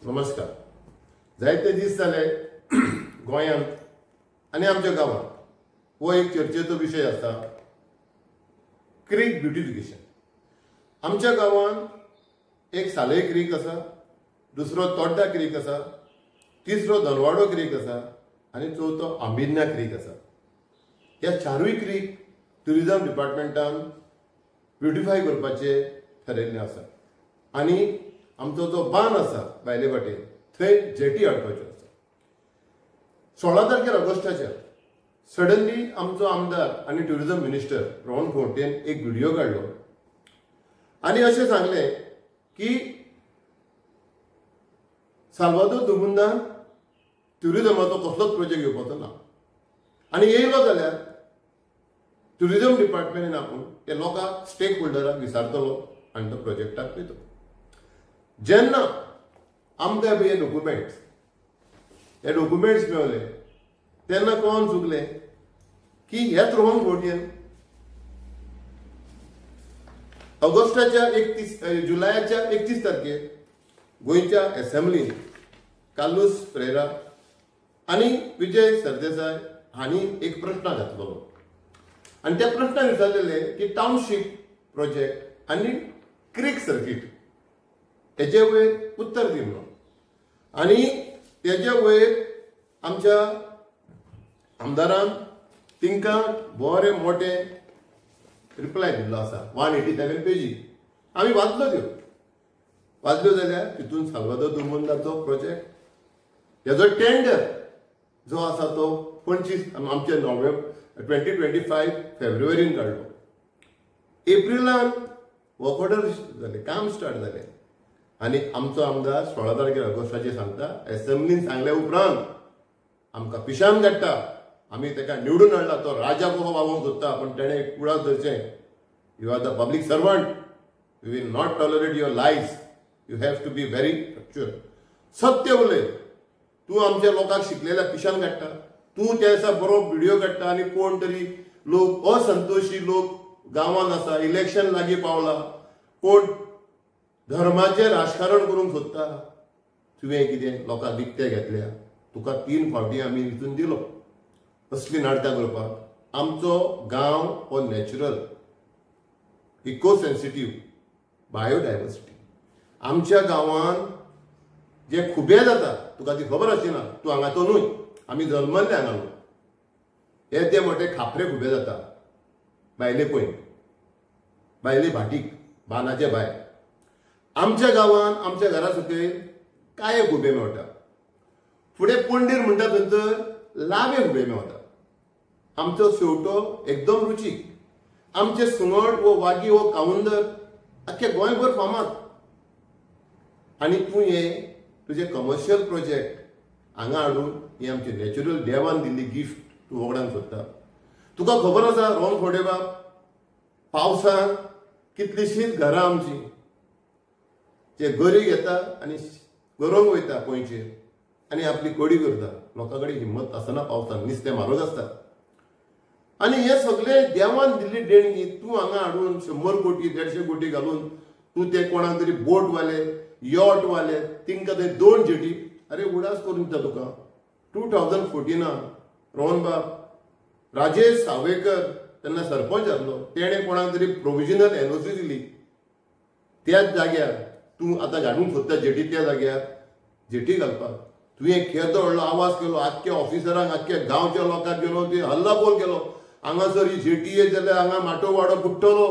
नमस्कार. जायते दीस जाले गोंयांत आनी आमच्या गांवांत हो एक चर्चेचो विशय आसा, क्रीक ब्युटिफिकेशन. आमच्या गांवांत एक सालय क्रीक आसा, दुसरो तोड्डा क्रीक आसा, तिसरो धनवाडो क्रीक आसा आनी चवथो आंबिन्या क्रीक आसा. ह्या चारूय क्रीक ट्युरिजम डिपार्टमेंटान ब्युटिफाय करपाचे थारायल्लें आसा आनी आमचो जो बांद आसा भायले वाटेन थंय जेटी हाडपाच्यो आसा. 16 तारखेर ऑगस्टाच्या सडनली आमचो आमदार आनी ट्युरिजम मिनिस्टर रोहन खंवटेन एक व्हिडिओ काडलो आनी अशें सांगलें की साल्वादोर दुमुंदान ट्युरिजमाचो कसलोच प्रोजेक्ट घेवपाचो ना आनी येयलो जाल्यार ट्युरिजम डिपार्टमेंटान आपूण ते लोकांक स्टेक होल्डरांक विचारतलो आनी तो प्रोजेक्टाक पळयतलो. जेन्ना आमकां हे डॉक्युमेंट्स मेळले तेन्ना कळोवन चुकलें की हेच रोहन खंवटेन ऑगस्टाच्या 31 तारखेर गोंयच्या एसेंब्लीन कार्लोस पेरेरा आनी विजय सरदेसाय हांणी एक प्रश्न घातलेलो आनी त्या प्रश्नाक विचारलेलें की टाउनशीप प्रोजेक्ट आनी क्रीक सर्कीट हेजे वयर उत्तर दी म्हणून. आनी तेजे वयर आमच्या आमदारान तिंका बरें मोठें रिप्लाय दिल्लो आसा. 187 पेजी आमी वाचल्यो जाल्यार तितून साल्वादोर दुमुंदाचो प्रोजेक्ट हेजो टेंडर जो आसा तो 25 आमचे 2025 फेब्रुवारीन काडलो. एप्रिलान वर्क ऑर्डर जालें, काम स्टार्ट जालें आनी आमचो आमदार 16 तारखेर ऑगस्टाचेर सांगता, एसेंब्लीन सांगल्या उपरांत आमकां पिशान काडटा, आमी ताका निवडून हाडला, तो राजा कसो वागोवंक सोदता पण तेणें कुळाक धरचें. You are the public servant, you will not tolerate your lies, you have to be very factual. सत्य उलय. तूं आमच्या लोकांक शिकलेल्या पिशान काडटा, तूं त्या दिसा बरो व्हिडिओ काडटा आनी कोण तरी लोक असंतोशी लोक गांवांत आसा, इलेक्शन लागीं पावला, कोण धर्माचें राजकारण करूंक सोदता. तुवें कितें लोकांक विकते घेतल्या, तुका 3 फावटी आमी हितून दिलो असली नाटकां करपाक. आमचो गांव हो नॅचरल, इको सेन्सिटीव, बायोडायवर्सिटी. आमच्या गांवांत जे खुबे जाता तुका ती खबर आसची ना, तूं हांगाचो न्हूय, आमी जल्मल्ले हांगा न्हू. हे ते मोठे खापरे खुबे जाता, भायले पळय, भायले भाटीक, बानाचे भायर. आमच्या गांवांत आमच्या घरा सकयल काये खुबे मेवता, फुडें पणडीर म्हणटा थंयसर लावे खुबे मेवता. आमचो शेवटो एकदम रुचीक. आमचे सुंगट वो वागी वो कावुंदर आख्खे गोंयभर फामाद. आनी तूं हे तुजे कमर्शियल प्रोजेक्ट हांगा हाडून ही आमची नॅचरल देवान दिल्ली गिफ्ट तूं वगडांक सोदता. तुका खबर आसा रोहन खंवटे बाब, पावसान कितलींशींच घरां आमची जे गरी घेता आनी गरोवंक वयता पयचेर आनी आपली कडी करता. लोकां कडेन हिम्मत आसना पावसान, नुस्तें म्हारग आसता. आनी हे सगळे देवान दिल्ली देणगी तूं हांगा हाडून 100 कोटी 150 कोटी घालून तूं ते कोणाक तरी बोट वाले, यॉट वाले, तिंका थंय 2 जेटी. अरे उडास करून दिता तुका. 2014 रोहन बाब, राजेश सावयकर तेन्ना सरपंच आसलो, तेणें कोणाक तरी प्रोविजनल एनओसी दिली. त्याच जाग्यार तूं आतां घालूंक सोदता जेटी, त्या जाग्यार जेटी घालपाक तुवें केदो व्हडलो आवाज केलो, आख्ख्या ऑफिसरांक, आख्ख्या गांवच्या लोकांक गेलो, ते हल्ला बोल केलो. हांगासर ही जेटी येत जाल्यार हांगा माटो वाडो बुडटलो,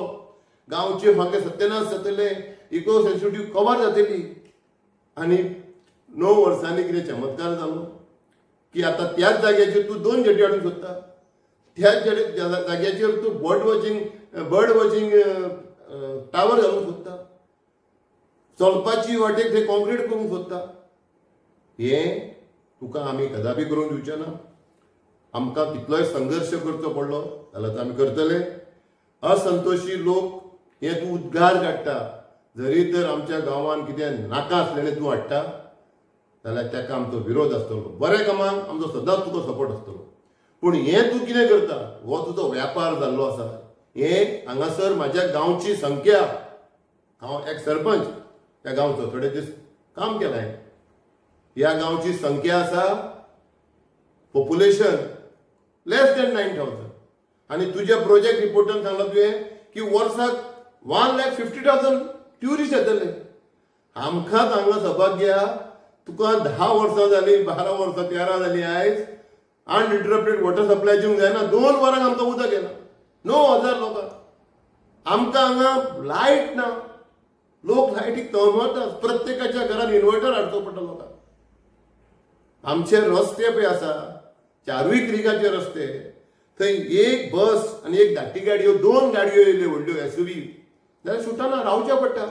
गांवचे फागे सत्यनाश जातले, इको सेन्सिटीव कवर जातली. आनी 9 वर्सांनी कितें चमत्कार जालो की आतां त्याच जाग्याचेर तूं 2 जेटी हाडूंक सोदता. त्याच जाग्याचेर तूं बर्ड वॉचिंग टावर घालूंक सोदता. चलपाची वाटेक थंय कॉन्क्रीट करूंक सोदता. हें तुका आमी कदापी करूंक दिवचे ना. आमकां कितलोय संघर्श करचो पडलो जाल्यार आमी करतले. असंतोशी लोक हे तूं उद्गार काडटा, जरी तर आमच्या गांवांत कितें नाका आसलेलें तूं हाडटा जाल्यार ताका आमचो विरोध आसतलो. बरें कामाक आमचो सदांच तुका सपोर्ट आसतलो. पूण हें तूं कितें करता, हो तुजो व्यापार जाल्लो आसा. हें हांगासर म्हाज्या गांवची संख्या, हांव एक सरपंच त्या गांवचो थोडे दीस काम केलें ह्या गांवची संख्या आसा पॉप्युलेशन लेस दॅन 9,000 आणि तुझ्या प्रोजेक्ट रिपोर्टान सांगला तुवें की वर्साक 1,50,000 ट्युरिस्ट येतले. आमकां हांगा सौभाग्य तुका 10 वर्सां जाली, 12 वर्सां 13 जाली आयज अनइंटरप्टेड वॉटर सप्लाय दिवंक जायना. 2 वरांक आमकां उदक येना. 9,000 लोकांक आमकां हांगा लायट ना. लोक लायटीक तळमळटात. प्रत्येकाच्या घरान इन्वर्टर हाडचो पडटा लोकांक. आमचे रस्ते पळय आसा 4 क्रिकाचे रस्ते, थंय एक बस आनी एक धाकटी गाडी, 2 गाडयो येयल्यो व्हडल्यो एसयूव्ही जाल्यार सुटाना रावचें पडटा.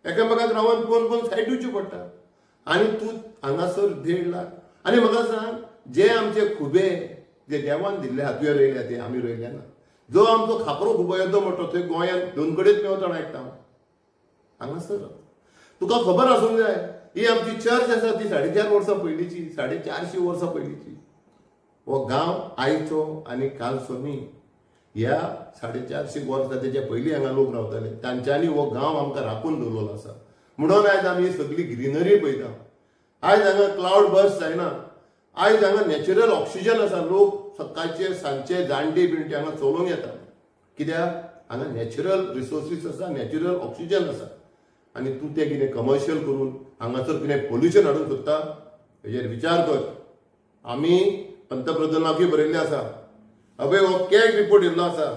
एकामेकाक रावन कोण सायड दिवची पडटा. आनी तूं हांगासर 1.5 लाख. आनी म्हाका सांग, जे आमचे खुबे जे देवान दिल्ले आहा तुवें रोयल्या ते आमी रोयल्या ना. जो आमचो खापरो खुबो येदो मोठो थंय गोंयांत 2 कडेच मेवतण आयकता हांगासर. तुका खबर आसूंक जाय, ही आमची चर्च आसा ती 4.5 वर्सां पयलींची, 450 वर्सां पयलींची. हो गांव आयचो आनी कालचो न्ही. ह्या 450 वर्सां तेच्या पयलीं हांगा लोक रावताले. तांच्यांनी हो गांव आमकां राखून दवरलेलो आसा. म्हणून आयज आमी सगळी ग्रीनरी पळयता. आयज हांगा क्लाउड बर्स्ट जायना. आयज हांगा नॅचरल ऑक्सिजन आसा. लोक सकाळचे सांजचे जाणटे बिणटे हांगा चलोवंक येता. कित्याक हांगा नॅचरल रिसोर्सीस आसा, नॅचरल ऑक्सिजन आसा. आनी तूं तें कितें कमर्शियल करून हांगासर कितें पोल्युशन हाडूंक सोदता, हेजेर विचार कर. आमी पंतप्रधानाकूय बरयल्लें आसा. अबे हो कॅग रिपोर्ट येयल्लो आसा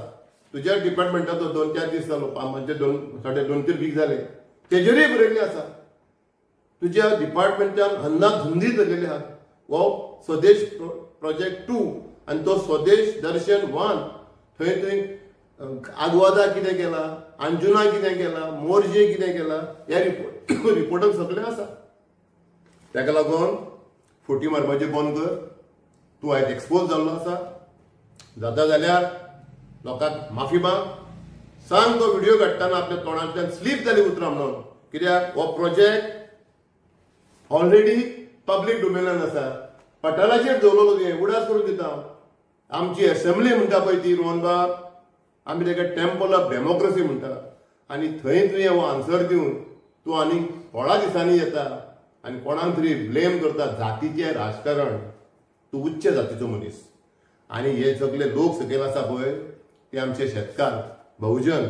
तुज्या डिपार्टमेंटाचो 2-4 दीस जालो, म्हणजे 2-3 वीक जाले. तेजेरूय बरयल्लें आसा. तुज्या डिपार्टमेंटान हन्नाधुंदी जाल्लेले आहात. हो स्वदेश प्रोजेक्ट 2 आनी तो स्वदेश दर्शन 1 थंय आग्वादा कितें केला, अंजुना कितें केला, मोर्जे कितें केला, ह्या रिपोर्टान सगळें आसा. ताका लागून फोटी मारपाचें बंद कर. तूं आयज एक्सपोज जाल्लो आसा. जाता जाल्यार लोकांक माफी माग. सांग तो व्हिडिओ काडटाना आपल्या तोंडांतल्यान स्लीप जाली उतरां म्हणून. कित्याक हो प्रोजेक्ट ऑलरेडी पब्लीक डोमेनान आसा. पठाराचेर दवरलेलो तुवें, उडास करून दिता. आमची असेंब्ली म्हणटा पळय ती रोहनबाग, आमी ताका टेम्पल ऑफ डेमोक्रेसी म्हणटा. आनी थंय तुवें हो आन्सर दिवन तूं आनी 16 दिसांनी येता आनी कोणाक तरी ब्लेम करता. जातीचें राजकारण. तूं उच्च जातीचो मनीस. आनी हे सगळे लोक सकयल आसा पळय ते आमचे शेतकार बहुजन.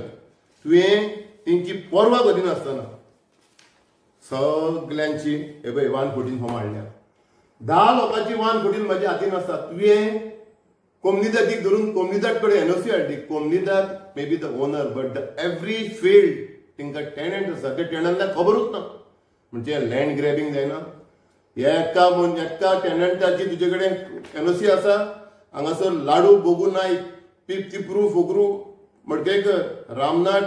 तुवें तेंची पर्वा करिनासतना सगल्यांची हे पळय 114 फॉर्म हाडल्या. 10 लोकांची 114 म्हाज्या हातीन आसा. तुवें कोमनीदादीक धरून कोमनीदाद कडेन एनओसी हाडली. कोमनीदाद may be the owner but every field तांकां टेनंट आसा. ते टेनंटाक खबरूच ना. म्हणजे लँड ग्रॅबिंग जायना. एका टेनंटाची तुजे कडेन एनओसी आसा. हांगासर लाडू बोगू नायक, तिप्रू फोगरू मडकेकर, रामनाथ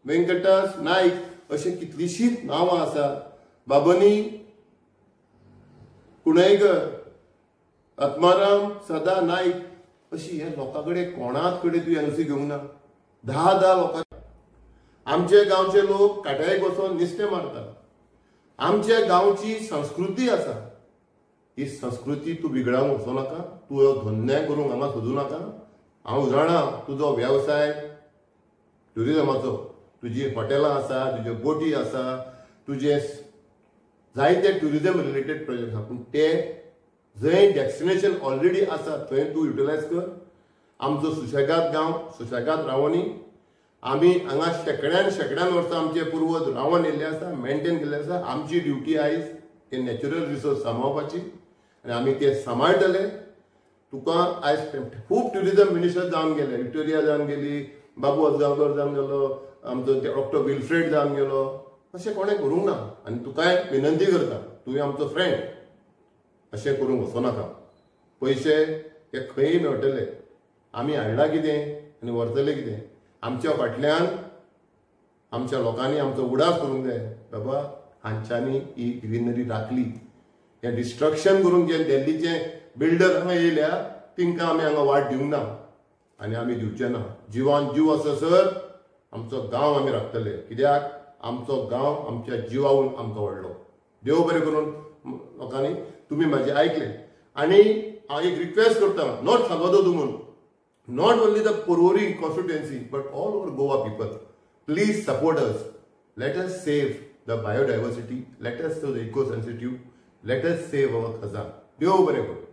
वेंकटास नायक अशी कितलीशीच नांवां आसा. बाबनी कुणेकर, आत्माराम सदा नायक अशी हे लोकां कडेन कोणाच कडेन तूं एनओसी घेवंक ना. 10 लोकां. आमचे गांवचे लोक काट्याक वचून नुस्तें मारतात. आमच्या गांवची संस्कृती आसा. ही संस्कृती तूं बिगडावंक वचूं नाका. तूं धन्य करूंक हांगा सोदूं नाका. हांव जाणा तुजो वेवसाय ट्युरिजमाचो. तुजी हॉटेलां आसा, तुज्यो बोटी आसा, तुजे जायते ट्युरिजम रिलेटेड प्रोजेक्ट आसा. पूण ते जंय डेस्टिनेशन ऑलरेडी आसा थंय तूं युटिलायज कर. आमचो सुशेगाद गांव सुशेगाद रावनी. आमी हांगा शेकड्यान वर्सां आमचे पुर्वज रावन येयल्ले आसा, मेंटेन केल्ले आसा. आमची ड्युटी आयज ते नॅचरल रिसोर्स सांबाळपाची आनी आमी ते सांबाळटले. तुका आयज खूब ट्युरिजम मिनिस्टर जावन गेले. विक्टोरिया जावन गेली, बाबू आजगांवकर जावन गेलो, आमचो डॉक्टर विल्फ्रेड जावन गेलो. अशें कोणें करूंक ना. आनी तुकाय विनंती करता, तुवें आमचो फ्रेंड, अशें करूंक वचूं नाका. पयशे हे खंयय मेळटले. आमी हाडला कितें आनी व्हरतले कितें. आमच्या फाटल्यान आमच्या लोकांनी आमचो उडास करूंक जाय. बाबा हांच्यांनी ही ग्रीनरी राखली. हें डिस्ट्रक्शन करून जे दिल्लीचे बिल्डर हांगा येयल्या तिंकां आमी हांगा वाट दिवंक ना आनी आमी दिवचे ना. जिवान जीव आससर आमचो गांव आमी राखतले. कित्याक आमचो गांव आमच्या जिवावून आमकां व्हडलो. देव बरें करून लोकांनी तुमी म्हाजें आयकलें. आनी हांव एक रिक्वेस्ट करता, not सांगोदो तुमून, not only the Porvorim constituency but all over Goa people, please support us. Let us save the biodiversity. Let us save the eco-sensitive. Let us save our खजान. देव बरें करूं.